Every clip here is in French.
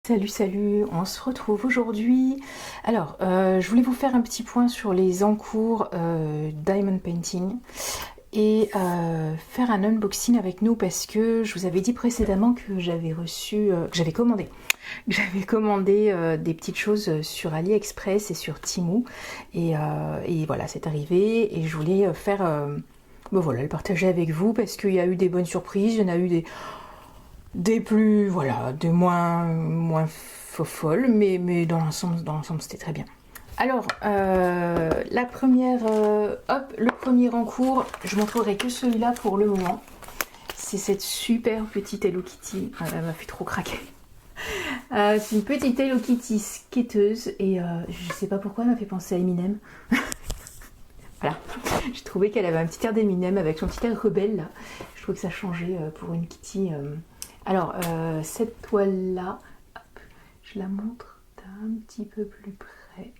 Salut, salut, on se retrouve aujourd'hui. Alors, je voulais vous faire un petit point sur les encours Diamond Painting et faire un unboxing avec nous parce que je vous avais dit précédemment que j'avais reçu, que j'avais commandé des petites choses sur AliExpress et sur Temu et voilà, c'est arrivé et je voulais faire, voilà, le partager avec vous parce qu'il y a eu des bonnes surprises, il y en a eu des plus, voilà, des moins folles, mais dans l'ensemble c'était très bien. Alors, la première, le premier encours, je montrerai que celui-là pour le moment. C'est cette super petite Hello Kitty, elle m'a fait trop craquer. C'est une petite Hello Kitty skateuse et je sais pas pourquoi elle m'a fait penser à Eminem. Voilà, j'ai trouvé qu'elle avait un petit air d'Eminem avec son petit air rebelle là. Je trouve que ça changeait pour une Kitty. Alors, cette toile-là, je la montre d'un petit peu plus près.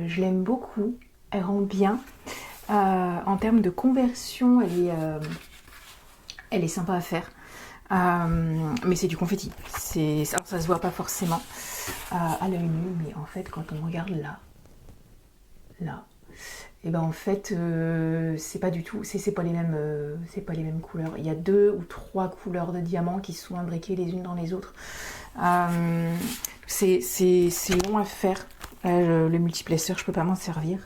Je l'aime beaucoup, elle rend bien. En termes de conversion, elle est sympa à faire. Mais c'est du confetti. Ça se voit pas forcément à l'œil nu, mais en fait, quand on regarde là, et ben en fait c'est pas du tout, c'est pas les mêmes couleurs. Il y a 2 ou 3 couleurs de diamants qui sont imbriquées les unes dans les autres. C'est long à faire. Le multiplaceur, je peux pas m'en servir.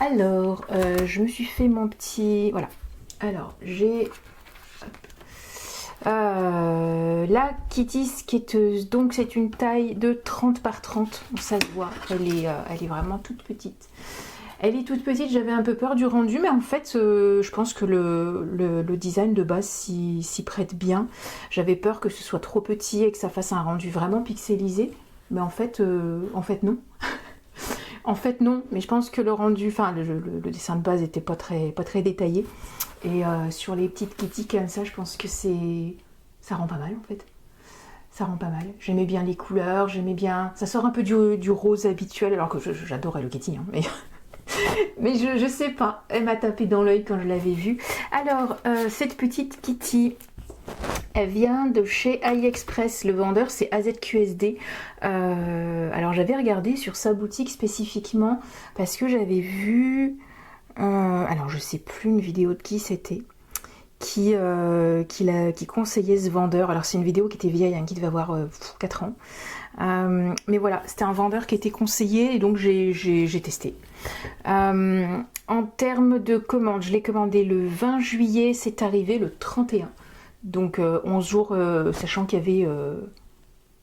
Alors je me suis fait mon petit, voilà. Alors j'ai la Kitty skateuse, donc c'est une taille de 30 par 30, ça se voit, elle est vraiment toute petite. Elle est toute petite, j'avais un peu peur du rendu, mais en fait, je pense que le design de base s'y prête bien. J'avais peur que ce soit trop petit et que ça fasse un rendu vraiment pixelisé, mais en fait non. En fait non, mais je pense que le rendu, enfin le dessin de base était pas très détaillé. Et sur les petites kitty comme ça, je pense que ça rend pas mal en fait. Ça rend pas mal. J'aimais bien les couleurs, j'aimais bien. Ça sort un peu du rose habituel, alors que j'adorais le Kitty, hein, mais. Mais je sais pas, elle m'a tapé dans l'œil quand je l'avais vue. Alors, cette petite Kitty, elle vient de chez AliExpress. Le vendeur, c'est AZQSD. Alors, j'avais regardé sur sa boutique spécifiquement parce que j'avais vu... alors, je sais plus une vidéo de qui c'était. Qui conseillait ce vendeur. Alors, c'est une vidéo qui était vieille, hein, qui devait avoir 4 ans. Mais voilà, c'était un vendeur qui était conseillé et donc j'ai testé. En termes de commande, je l'ai commandé le 20 juillet, c'est arrivé le 31. Donc 11 jours, sachant qu'il y avait,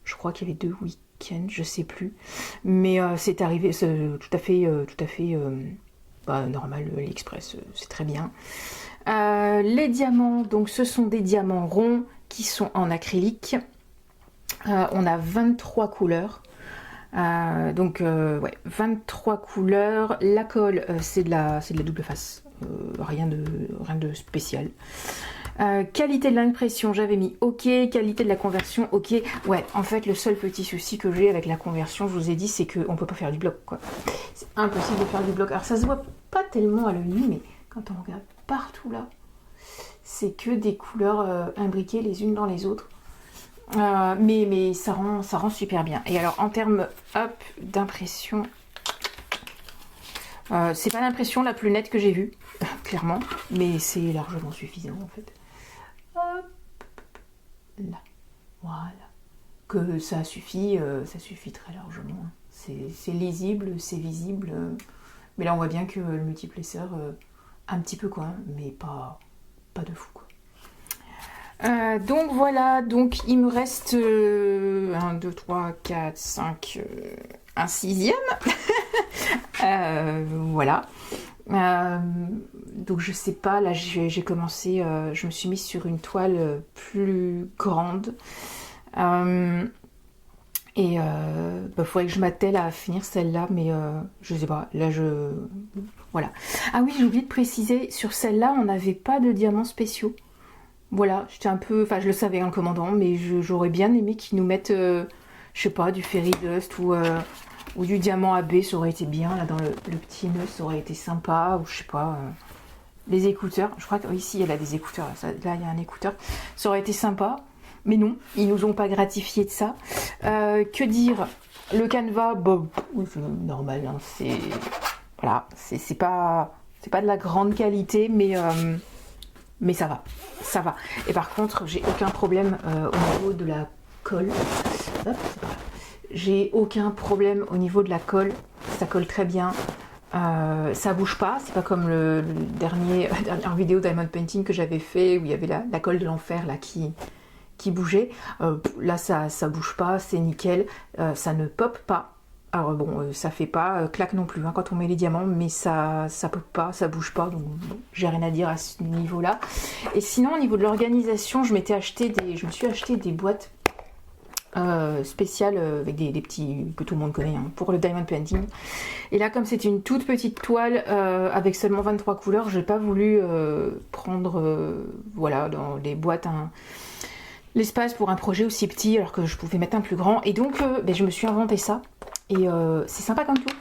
je crois qu'il y avait 2 week-ends, je sais plus. Mais c'est arrivé, tout à fait normal, l'Express, c'est très bien. Les diamants, donc ce sont des diamants ronds qui sont en acrylique. On a 23 couleurs. Donc ouais, 23 couleurs. La colle, c'est de la double face. Rien de spécial. Qualité de l'impression, j'avais mis OK. Qualité de la conversion, OK. Ouais, en fait, le seul petit souci que j'ai avec la conversion, je vous ai dit, c'est qu'on peut pas faire du bloc, quoi. C'est impossible de faire du bloc. Alors, ça se voit pas tellement à l'œil nu, mais quand on regarde partout là, c'est que des couleurs imbriquées les unes dans les autres. Mais ça rend super bien. Et alors en termes d'impression, c'est pas l'impression la plus nette que j'ai vue, clairement, mais c'est largement suffisant en fait. Hop, là, voilà. Que ça suffit très largement. C'est lisible, c'est visible, mais là on voit bien que le multiplaceur, un petit peu quoi, mais pas de fou quoi. Donc voilà, donc il me reste 1, 2, 3, 4, 5, un sixième. Voilà. Donc je sais pas, là j'ai commencé, je me suis mise sur une toile plus grande. Et faudrait que je m'attelle à finir celle-là, mais je sais pas, là voilà. Ah oui, j'ai oublié de préciser, sur celle-là on n'avait pas de diamants spéciaux. Voilà, j'étais un peu, enfin je le savais en commandant, mais j'aurais bien aimé qu'ils nous mettent, je sais pas, du fairy dust ou du diamant AB, ça aurait été bien, là dans le petit nœud, ça aurait été sympa, ou je sais pas, les écouteurs, je crois qu'ici il y a des écouteurs, là il y a un écouteur, ça aurait été sympa, Mais non, ils nous ont pas gratifié de ça. Que dire? Le canevas, bon, c'est normal, hein, c'est... Voilà, c'est pas de la grande qualité, mais ça va, ça va. Et par contre, j'ai aucun problème au niveau de la colle. Hop, j'ai aucun problème au niveau de la colle, ça colle très bien. Ça bouge pas, c'est pas comme la dernière vidéo Diamond Painting que j'avais fait où il y avait la colle de l'enfer là qui bougeait. Là ça bouge pas, c'est nickel, ça ne pop pas. Alors bon, ça fait pas claque non plus hein, quand on met les diamants, mais ça pop pas, ça bouge pas, donc bon, j'ai rien à dire à ce niveau-là. Et sinon au niveau de l'organisation, je me suis acheté des boîtes spéciales avec des petits que tout le monde connaît hein, pour le Diamond Painting. Et là comme c'est une toute petite toile avec seulement 23 couleurs, j'ai pas voulu prendre voilà dans les boîtes l'espace pour un projet aussi petit alors que je pouvais mettre un plus grand. Et donc je me suis inventé ça. Et c'est sympa comme tout.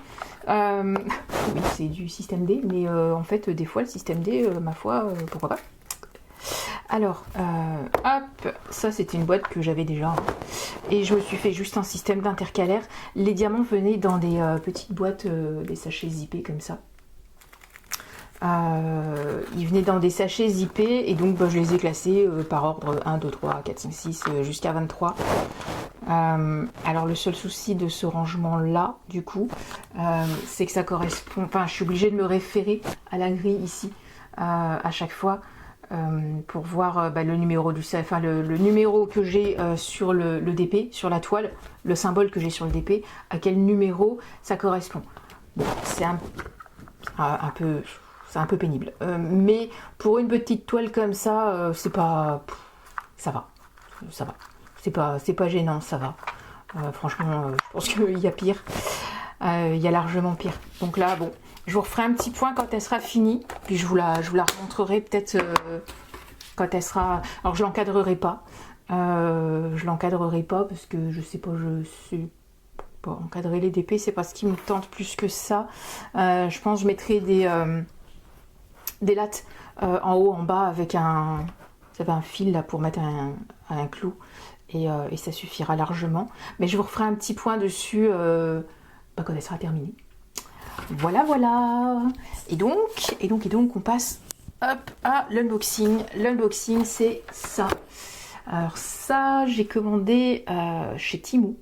Oui, c'est du système D, mais en fait, des fois, le système D, ma foi, pourquoi pas. Alors, hop, ça c'était une boîte que j'avais déjà. Hein. Et je me suis fait juste un système d'intercalaire. Les diamants venaient dans des petites boîtes, des sachets zippés comme ça. Ils venaient dans des sachets zippés et donc je les ai classés par ordre 1, 2, 3, 4, 5, 6 jusqu'à 23. Alors le seul souci de ce rangement là du coup c'est que ça correspond, enfin je suis obligée de me référer à la grille ici à chaque fois pour voir le numéro le numéro que j'ai sur le DP, sur la toile, le symbole que j'ai sur le DP, à quel numéro ça correspond. Bon, c'est un peu pénible. Mais pour une petite toile comme ça, c'est pas... ça va. Ça va. C'est pas gênant, ça va. Franchement, je pense qu'il y a pire. Il y a largement pire. Donc là, bon, je vous referai un petit point quand elle sera finie. Puis je vous la remontrerai peut-être quand elle sera... Alors je l'encadrerai pas. Je l'encadrerai pas parce que je sais pas, je sais pas encadrer les DP, c'est pas ce qui me tente plus que ça. Je pense que je mettrai des lattes en haut, en bas avec un fil là pour mettre un clou et ça suffira largement. Mais je vous referai un petit point dessus quand elle sera terminée. Voilà. Et donc on passe hop à l'unboxing. L'unboxing c'est ça. Alors ça j'ai commandé chez Temu.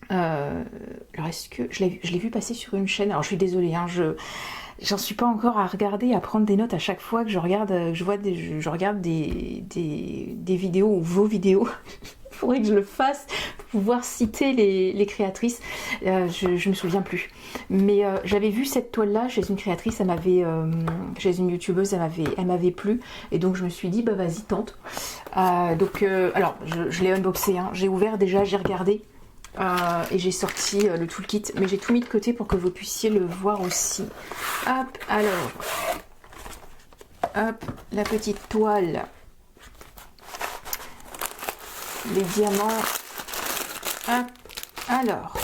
Alors est-ce que je l'ai vu passer sur une chaîne? Alors je suis désolée, hein, j'en suis pas encore à regarder, à prendre des notes à chaque fois que je regarde, je regarde des vidéos ou vos vidéos. Il faudrait que je le fasse pour pouvoir citer les créatrices. Je me souviens plus. Mais j'avais vu cette toile-là chez une créatrice, chez une youtubeuse, elle m'avait plu. Et donc je me suis dit, vas-y, tente. Alors, je l'ai unboxé, hein. J'ai ouvert déjà, j'ai regardé. Et j'ai sorti le toolkit, mais j'ai tout mis de côté pour que vous puissiez le voir aussi. Hop, alors, hop, la petite toile, les diamants, hop, alors,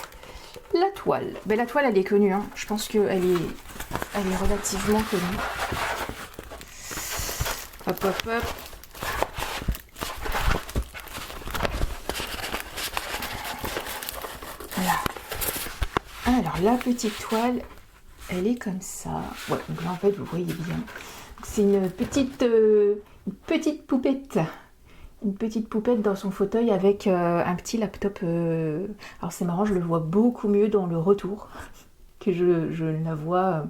la toile, la toile elle est connue, hein. Je pense qu'elle est relativement connue. Hop, hop, hop. Alors la petite toile, elle est comme ça. Ouais, donc là en fait vous voyez bien. C'est une petite poupette. Une petite poupette dans son fauteuil avec un petit laptop. Alors c'est marrant, je le vois beaucoup mieux dans le retour que je la vois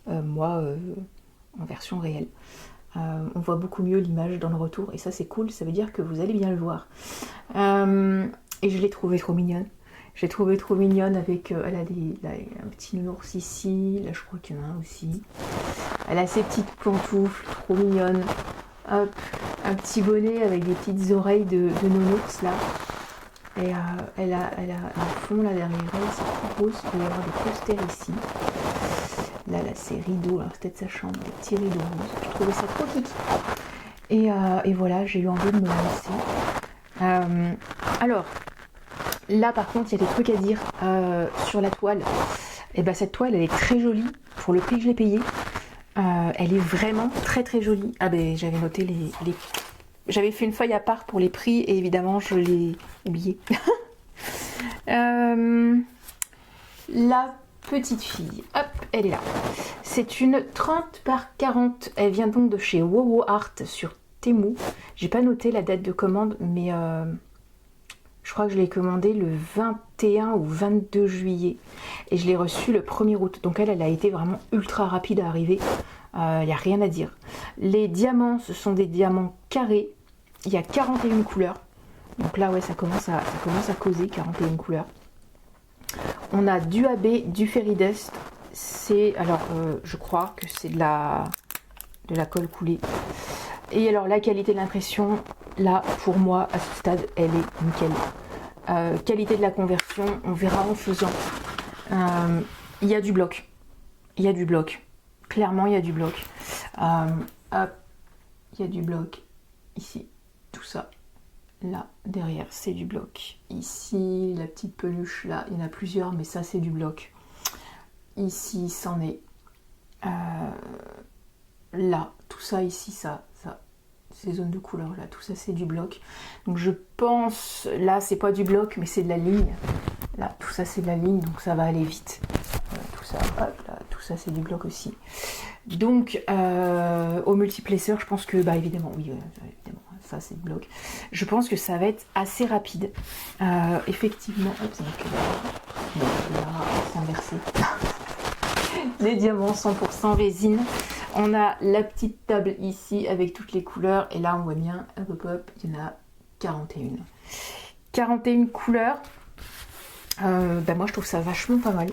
moi en version réelle. On voit beaucoup mieux l'image dans le retour et ça c'est cool, ça veut dire que vous allez bien le voir. Et je l'ai trouvée trop mignonne. J'ai trouvé trop mignonne avec... elle a un petit nounours ici. Là, je crois qu'il y en a un aussi. Elle a ses petites pantoufles, trop mignonnes. Hop, un petit bonnet avec des petites oreilles de nounours, là. Et elle a un fond, là, derrière elle. C'est tout rose. Il va y avoir des posters ici. Là, c'est rideaux. Alors, c'est peut-être sa chambre. Des petits rideaux roses. Je trouvais ça trop kiki. Et voilà, j'ai eu envie de me lancer. Alors... Là par contre il y a des trucs à dire sur la toile. Et cette toile elle est très jolie pour le prix que je l'ai payé. Elle est vraiment très très jolie. Ah j'avais noté j'avais fait une feuille à part pour les prix et évidemment je l'ai oublié. La petite fille, hop, elle est là. C'est une 30 par 40. Elle vient donc de chez Wowo Art sur Temu. J'ai pas noté la date de commande, mais je crois que je l'ai commandée le 21 ou 22 juillet. Et je l'ai reçue le 1er août. Donc elle a été vraiment ultra rapide à arriver. Il n'y a rien à dire. Les diamants, ce sont des diamants carrés. Il y a 41 couleurs. Donc là, ouais, ça commence à causer, 41 couleurs. On a du AB, du Fairy Dust. C'est, alors, je crois que c'est de la colle coulée. Et alors, la qualité de l'impression, là, pour moi, à ce stade, elle est nickel. Qualité de la conversion, on verra en faisant. Il y a du bloc. Il y a du bloc. Clairement, il y a du bloc. Hop, il y a du bloc. Ici, tout ça. Là, derrière, c'est du bloc. Ici, la petite peluche, là, il y en a plusieurs, mais ça, c'est du bloc. Ici, c'en est. Là, tout ça, ici, ça. Ces zones de couleur, là, tout ça, c'est du bloc. Donc, je pense, là, c'est pas du bloc, mais c'est de la ligne. Là, tout ça, c'est de la ligne, donc ça va aller vite. Tout ça, hop, là, tout ça, c'est du bloc aussi. Donc, au multiplaceur, je pense que, bah, évidemment, oui, évidemment. Ça c'est le bloc. Je pense que ça va être assez rapide. Effectivement, hop, c'est inversé. Les diamants 100% résine. On a la petite table ici avec toutes les couleurs. Et là, on voit bien, hop, hop, hop, il y en a 41. 41 couleurs. Ben moi, je trouve ça vachement pas mal.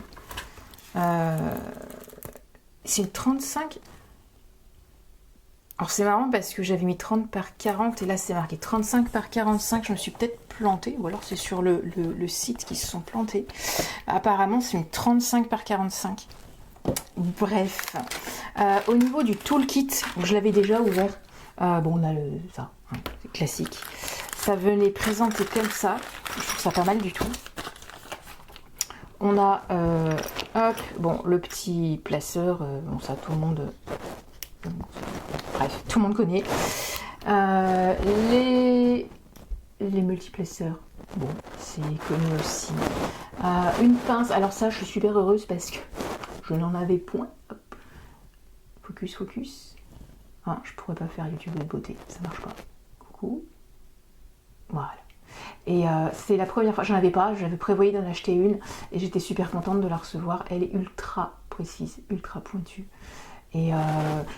C'est une 35. Alors c'est marrant parce que j'avais mis 30 par 40 et là c'est marqué 35 par 45. Je me suis peut-être plantée ou alors c'est sur le site qui se sont plantés. Apparemment c'est une 35 par 45. Bref. Au niveau du toolkit, je l'avais déjà ouvert. Bon, on a ça, hein, c'est classique. Ça venait présenté comme ça. Je trouve ça pas mal du tout. On a hop, bon, le petit placeur. Bon, ça tout le monde... Bref, tout le monde connaît. Les multiplaceurs, bon, c'est connu aussi. Une pince, alors ça, je suis super heureuse parce que je n'en avais point. Hop. Focus, focus. Ah, je pourrais pas faire YouTube de beauté, ça marche pas. Coucou. Voilà. Et c'est la première fois, j'en avais pas, j'avais prévoyé d'en acheter une et j'étais super contente de la recevoir. Elle est ultra précise, ultra pointue. Et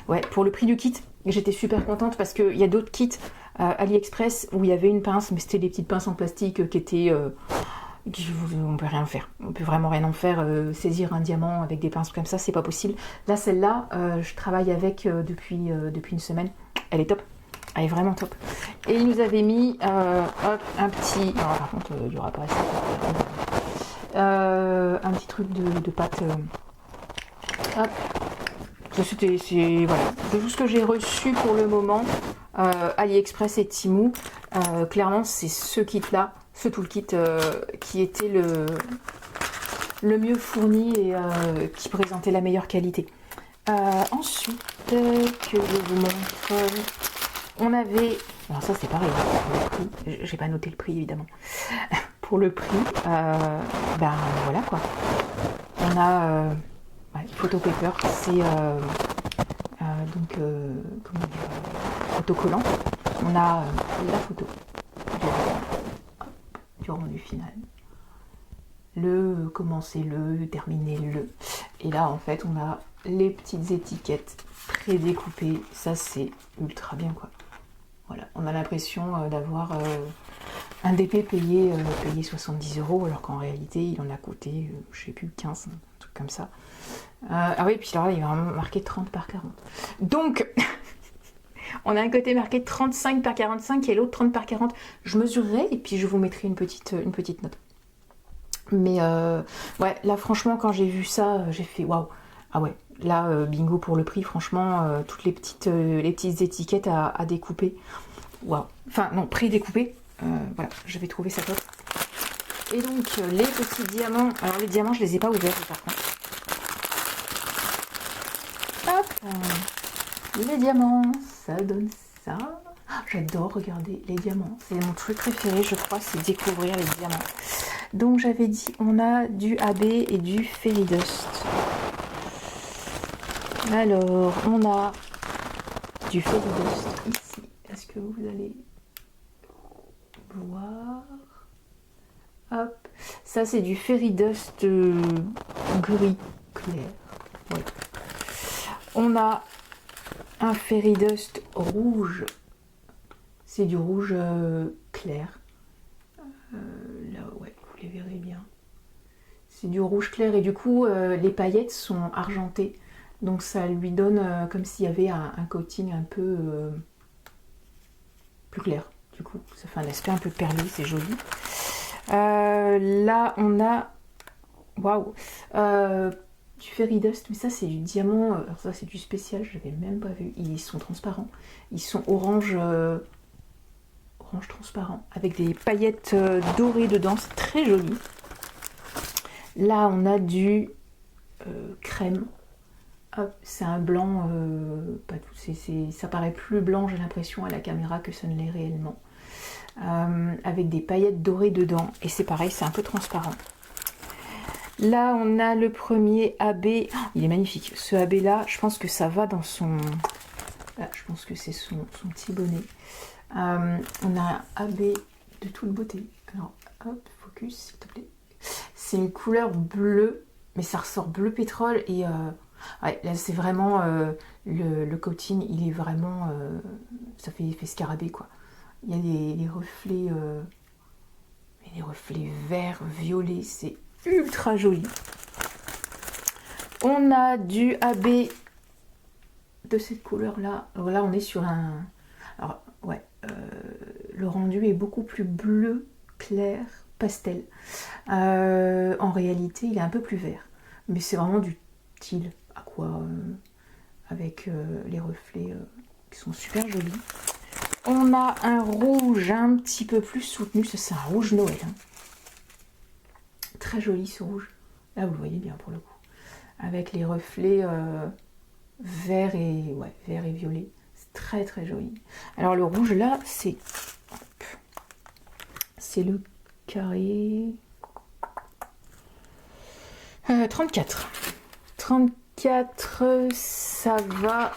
ouais, pour le prix du kit, j'étais super contente parce qu'il y a d'autres kits AliExpress où il y avait une pince, mais c'était des petites pinces en plastique qui étaient... on peut rien faire, on peut vraiment rien en faire. Saisir un diamant avec des pinces comme ça, c'est pas possible. Là, celle-là, je travaille avec depuis une semaine. Elle est top, elle est vraiment top. Et il nous avait mis hop, un petit... Alors, par contre, il n'y aura pas assez. Un petit truc de pâte. Hop. C'est voilà, de tout ce que j'ai reçu pour le moment, AliExpress et Temu, clairement c'est ce kit là, ce toolkit qui était le mieux fourni et qui présentait la meilleure qualité. Ensuite, que je vous montre, on avait, alors ça c'est pareil, pour le prix, j'ai pas noté le prix évidemment, pour le prix, ben voilà quoi, on a... Ouais, photo paper, c'est donc comment dire, autocollant. On a la photo du rendu final. Le commencez-le, terminez-le. Et là en fait on a les petites étiquettes pré-découpées. Ça c'est ultra bien quoi. Voilà, on a l'impression d'avoir un DP payé 70 € alors qu'en réalité il en a coûté je sais plus 15, un truc comme ça. Ah oui, puis alors là il y a vraiment marqué 30 par 40. Donc on a un côté marqué 35 par 45 et l'autre 30 par 40. Je mesurerai et puis je vous mettrai une petite note. Mais ouais, là franchement quand j'ai vu ça, j'ai fait waouh. Ah ouais, là bingo pour le prix, franchement, toutes les petites étiquettes à découper. Waouh. Enfin non, pré-découpées. Voilà, j'avais trouvé ça top. Et donc les petits diamants. Alors les diamants, je les ai pas ouverts par contre. Hop, les diamants, ça donne ça. j'adore regarder les diamants. C'est mon truc préféré, je crois, c'est découvrir les diamants. Donc j'avais dit, on a du AB et du Fairy Dust. Alors, on a du Fairy Dust ici. Est-ce que vous allez voir? Hop, ça c'est du Fairy Dust gris clair. Ouais. On a un Fairy Dust rouge. C'est du rouge clair. Là, ouais, vous les verrez bien. C'est du rouge clair et du coup, les paillettes sont argentées. Donc ça lui donne comme s'il y avait un coating un peu plus clair. Du coup, ça fait un aspect un peu perlé, c'est joli. Là, on a... Waouh, du Fairy Dust, mais ça c'est du diamant. Alors ça c'est du spécial, je l'avais même pas vu. Ils sont transparents. Ils sont orange... orange transparent avec des paillettes dorées dedans, c'est très joli. Là on a du crème. C'est un blanc, pas tout, ça paraît plus blanc, j'ai l'impression à la caméra que ça ne l'est réellement. Avec des paillettes dorées dedans et c'est pareil, c'est un peu transparent. Là on a le premier AB, oh, il est magnifique ce AB là, je pense que ça va dans son... Là, je pense que c'est son petit bonnet. On a un AB de toute beauté. Alors, hop, focus, s'il te plaît. C'est une couleur bleue, mais ça ressort bleu pétrole. Et ouais, là, c'est vraiment le coating, il est vraiment... ça fait effet scarabée, quoi. Il y a les reflets... les reflets verts, violets. C'est ultra joli. On a du AB de cette couleur-là. Alors là, on est sur un... Alors, ouais, le rendu est beaucoup plus bleu, clair, pastel. En réalité, il est un peu plus vert. Mais c'est vraiment du teal aqua, avec les reflets qui sont super jolis. On a un rouge un petit peu plus soutenu. Ça, c'est un rouge Noël. Hein. Très joli ce rouge. Là, vous le voyez bien pour le coup. Avec les reflets vert et violet. C'est très très joli. Alors le rouge là, c'est le carré 34. 34, ça va.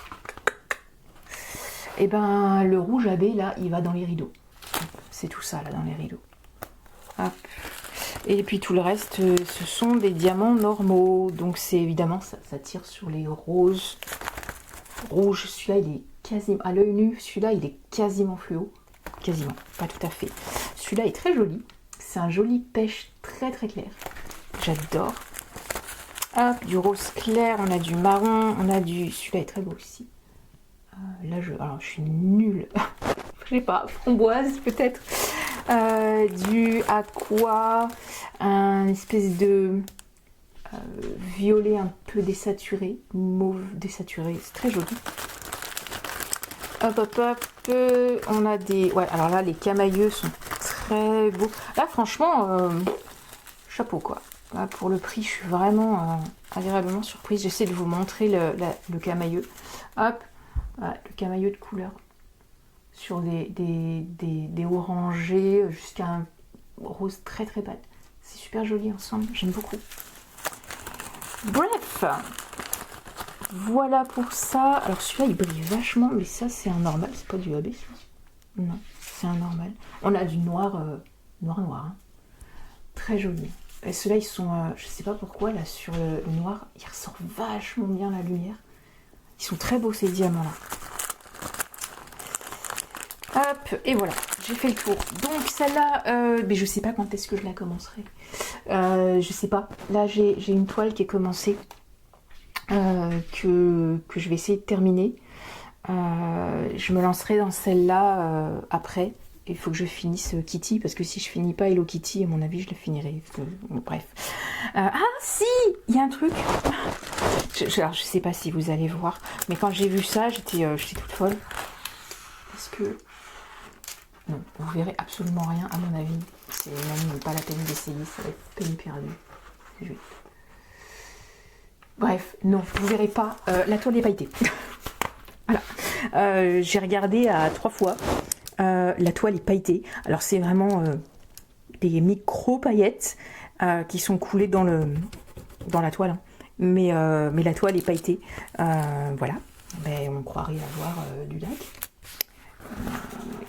Et ben le rouge AB là, il va dans les rideaux. C'est tout ça là dans les rideaux. Hop. Et puis tout le reste, ce sont des diamants normaux. Donc c'est évidemment, ça tire sur les roses. Rouge, celui-là il est quasiment, à l'œil nu, celui-là il est quasiment fluo. Quasiment, pas tout à fait. Celui-là est très joli. C'est un joli pêche très très clair. J'adore. Hop, du rose clair, on a du marron, on a du... Celui-là est très beau aussi. Là, alors je suis nulle. Je sais pas, framboise peut-être. Du aqua, un espèce de violet un peu désaturé, mauve désaturé, c'est très joli. Hop hop hop, on a des... Ouais, alors là les camailleux sont très beaux. Là franchement, chapeau quoi. Là, pour le prix, je suis vraiment agréablement surprise. J'essaie de vous montrer le camailleux. Hop, voilà, le camailleux de couleur. Sur des orangés jusqu'à un rose très très pâle. C'est super joli ensemble, j'aime beaucoup. Bref, voilà pour ça. Alors celui-là il brille vachement, mais ça c'est un normal, c'est pas du AB. Non, c'est un normal. On a du noir, noir. Hein. Très joli. Et ceux-là ils sont, je sais pas pourquoi, là sur le noir, ils ressortent vachement bien la lumière. Ils sont très beaux ces diamants là. Hop, et voilà, j'ai fait le tour. Donc celle-là, mais je sais pas quand est-ce que je la commencerai. Je sais pas. Là, j'ai une toile qui est commencée, que je vais essayer de terminer. Je me lancerai dans celle-là après. Il faut que je finisse Kitty, parce que si je finis pas Hello Kitty, à mon avis, je la finirai. Bref. Ah si, il y a un truc. Alors, je sais pas si vous allez voir, mais quand j'ai vu ça, j'étais toute folle. Parce que... Non, vous verrez absolument rien à mon avis. C'est même pas la peine d'essayer, ça va être peine perdue. Bref, non, vous verrez pas. La toile est pailletée. Voilà. J'ai regardé à 3 fois. La toile est pailletée. Alors c'est vraiment des micro paillettes qui sont coulées dans la toile. Hein. Mais la toile est pailletée. Voilà. Ben, on croirait avoir du lac.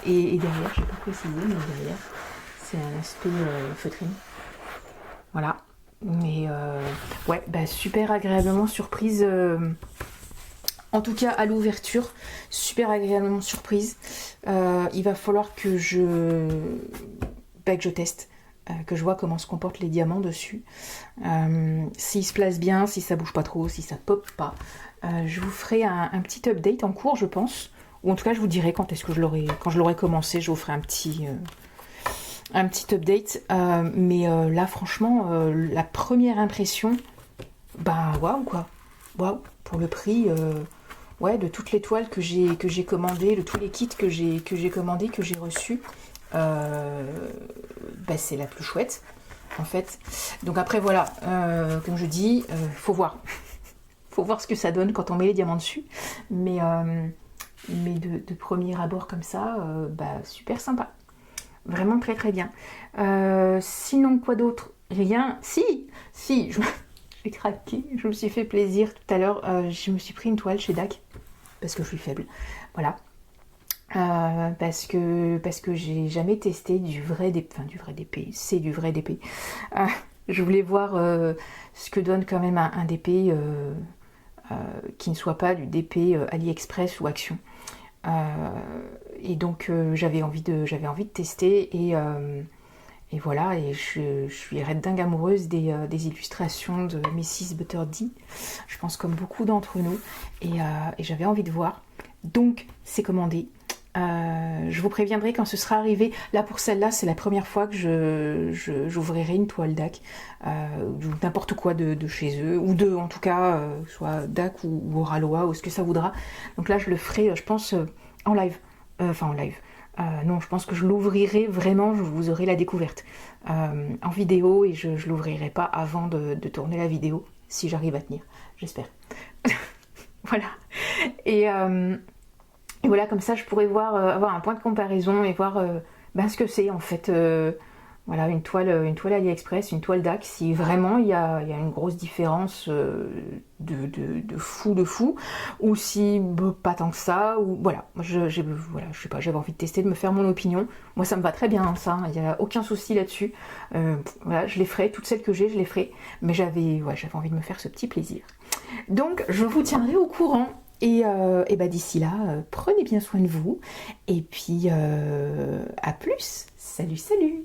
Et derrière, je ne sais pas préciser, mais derrière, c'est un aspect feutrine. Voilà. Mais ouais, bah, super agréablement surprise. En tout cas, à l'ouverture, super agréablement surprise. Il va falloir que je teste. Que je vois comment se comportent les diamants dessus. S'ils se placent bien, si ça bouge pas trop, si ça pop pas. Je vous ferai un petit update en cours, je pense. Ou en tout cas, je vous dirai quand je l'aurai commencé, je vous ferai un petit update. Mais là, franchement, la première impression, bah waouh quoi. Waouh, pour le prix ouais, de toutes les toiles que j'ai commandées, de tous les kits que j'ai commandés, que j'ai reçus. Bah, c'est la plus chouette en fait. Donc après voilà, comme je dis, faut voir. Faut voir ce que ça donne quand on met les diamants dessus. Mais de premier abord comme ça, bah, super sympa. Vraiment très très bien. Sinon quoi d'autre? Rien. Si, j'ai craqué. Je me suis fait plaisir tout à l'heure. Je me suis pris une toile chez DAC parce que je suis faible. Voilà. Parce que j'ai jamais testé du vrai DP, c'est du vrai DP. Je voulais voir ce que donne quand même un DP qui ne soit pas du DP AliExpress ou Action. Et donc j'avais envie de tester et voilà, et je suis red dingue amoureuse des illustrations de Mrs. Butterdy, je pense comme beaucoup d'entre nous, et j'avais envie de voir. Donc c'est commandé. Je vous préviendrai quand ce sera arrivé. Là pour celle-là, c'est la première fois que j'ouvrirai une toile DAC, n'importe quoi de chez eux, ou en tout cas, soit DAC ou Oralois, ou ce que ça voudra. Donc là je le ferai, je pense, en live. Enfin en live. Non, je pense que je l'ouvrirai vraiment, je vous aurai la découverte en vidéo, et je l'ouvrirai pas avant de tourner la vidéo, si j'arrive à tenir, j'espère. Voilà. Et voilà, comme ça je pourrais avoir un point de comparaison et voir ce que c'est en fait. Voilà, une toile AliExpress, une toile DAC, si vraiment il y a une grosse différence de fou, ou si pas tant que ça, ou voilà, je sais pas, j'avais envie de tester, de me faire mon opinion. Moi ça me va très bien, hein, ça, il n'y a aucun souci là-dessus. Voilà, je les ferai, toutes celles que j'ai, je les ferai, mais j'avais envie de me faire ce petit plaisir. Donc je vous tiendrai au courant. Et bah d'ici là, prenez bien soin de vous. Et puis à plus. Salut, salut.